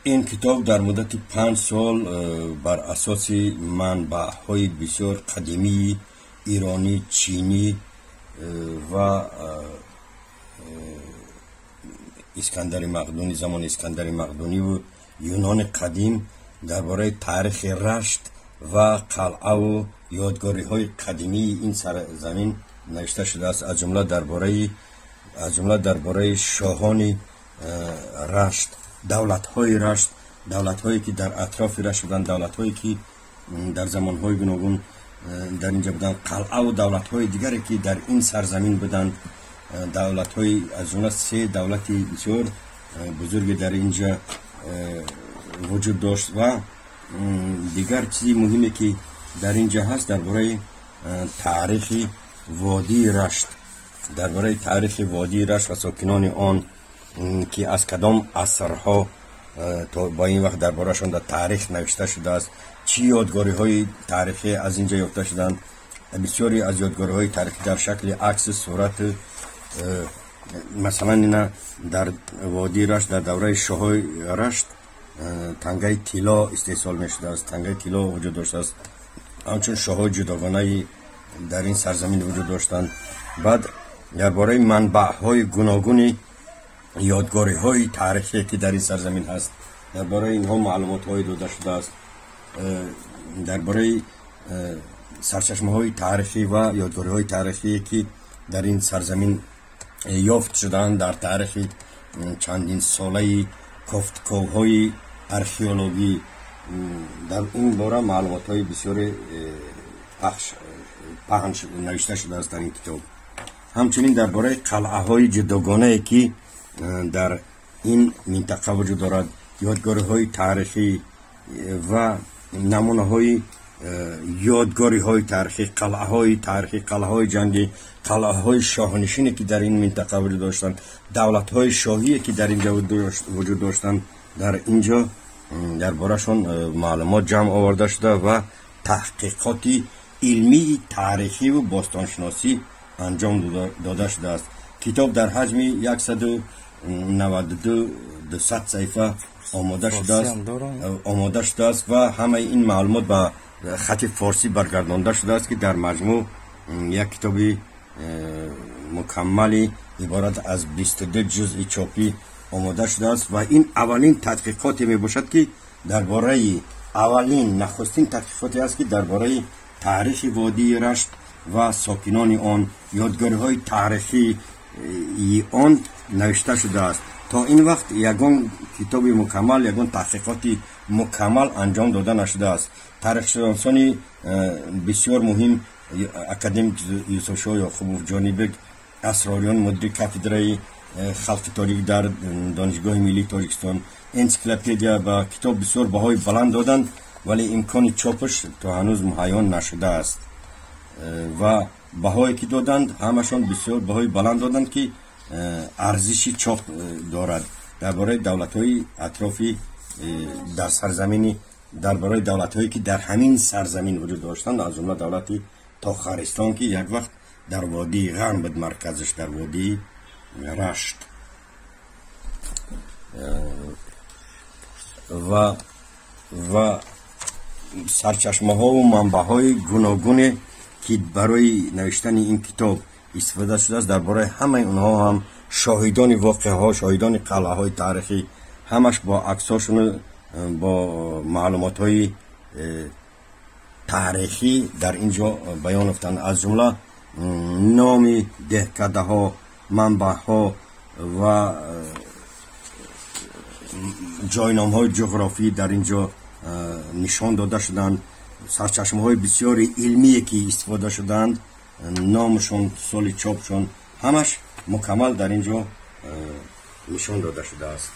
این کتاب در مدت 5 سال بر اساس منبع‌های بسیار قدیمی ایرانی، چینی و اسکندر مقدونی، زمان اسکندر مقدونی و یونان قدیم درباره تاریخ رشت و قلعه و یادگاری های قدیمی این سرزمین نوشته شده است. از جمله درباره شاهان رشت، دولت هایی که در اطراف رشت بودند، دولت هایی که در زمان های گوناگون در اینجا بودند، قلعه و دولت های دیگری که در این سرزمین بودند، دولت های از جمله 3 دولت بسیار بزرگ در اینجا وجود داشت. و دیگر چیزی مهمی که در اینجا هست درباره تاریخ وادی رشت، و ساکنان آن که از کدام عصرها تا با این وقت درباره‌شان در تاریخ نوشته شده است، چی یادگاری های تاریخی از اینجا یافته شدند. بسیاری از یادگاری های تاریخی در شکل عکس، صورت، مثلا اینا در وادی رشت در دوره شاه‌های رشت تنگه طلا استحصال می‌شده است، تنگه طلا وجود داشته است، همچون شاه‌های جداگانه در این سرزمین وجود داشتند. بعد درباره منبع‌های گوناگون یادگاری های تاریخی که در این سرزمین هست، درباره اینها معلومات های داده شده است. درباره سرچشمه های تاریخی و یادگاری های تاریخی که در این سرزمین یافت شدند در تاریخ چندین ساله کوه‌های ارخئولوژی، در این باره معلومات های بسیار پخش نوشته شده است در این کتاب. همچنین درباره قلعه های جداگانه که در این منطقه وجود دارد، یادگاری های تاریخی و نمونه های یادگاری های تاریخی، قلعه های تاریخی، قلعه های جنگی، قلعه های شاهنشینی که در این منطقه وجود داشتند، دولت های شاهی که در اینجا وجود داشتند، در اینجا درباره‌شان معلومات جمع آورده شده و تحقیقات علمی، تاریخی و باستانشناسی انجام داده شده است. کتاب در حجم 192 صفحه آماده شده است و همه این معلومات به خط فارسی برگردانده شده است که در مجموع یک کتاب مکمل عبارت از 22 جزء چاپی آماده شده است و این اولین تحقیقاتی می باشد که درباره نخستین تحقیقاتی است که درباره تاریخ وادی رشت و ساکنان آن، یادگاری های تاریخی آن نوشته شده است. تا این وقت یگان کتاب مکمل، یگان تحقیقاتی مکمل انجام داده نشده است. تاریخ شناسان بسیار مهم اکادمیک یوسف شاه یعقوبوف جانبک اسراریان، مدیر کاتدرای خلق تاریخ در دانشگاه ملی تاجیکستان، انسیکلوپدیا با کتاب بسیار بهای بلند دادند، ولی امکان چاپش تا هنوز مهیا نشده است و بهایی که دادند همشان بسیار بهای بلند دادند که ارزش چاپ دارد. درباره دولت‌های اطرافی در سرزمینی، درباره دولت‌هایی که در همین سرزمین وجود داشتند، از جمله دولت تاخارستان که یک وقت در وادی غرم بود مرکزش، در وادی رشت، و سرچشمه ها و منبع های گوناگون که برای نوشتن این کتاب استفاده شده است، درباره همه اونها هم شاهدان واقعه ها، شاهدان قلعه های تاریخی، همش با عکساشون، با معلومات های تاریخی در اینجا بیان افتند. از جمله نام دهکده ها، منبع ها و جاینام های جغرافی در اینجا نشان داده شدند. سرچشمه های بسیار علمی که استفاده شدند، نامشون، سال چاپشون، همش مکمل در اینجا نشان داده شده است.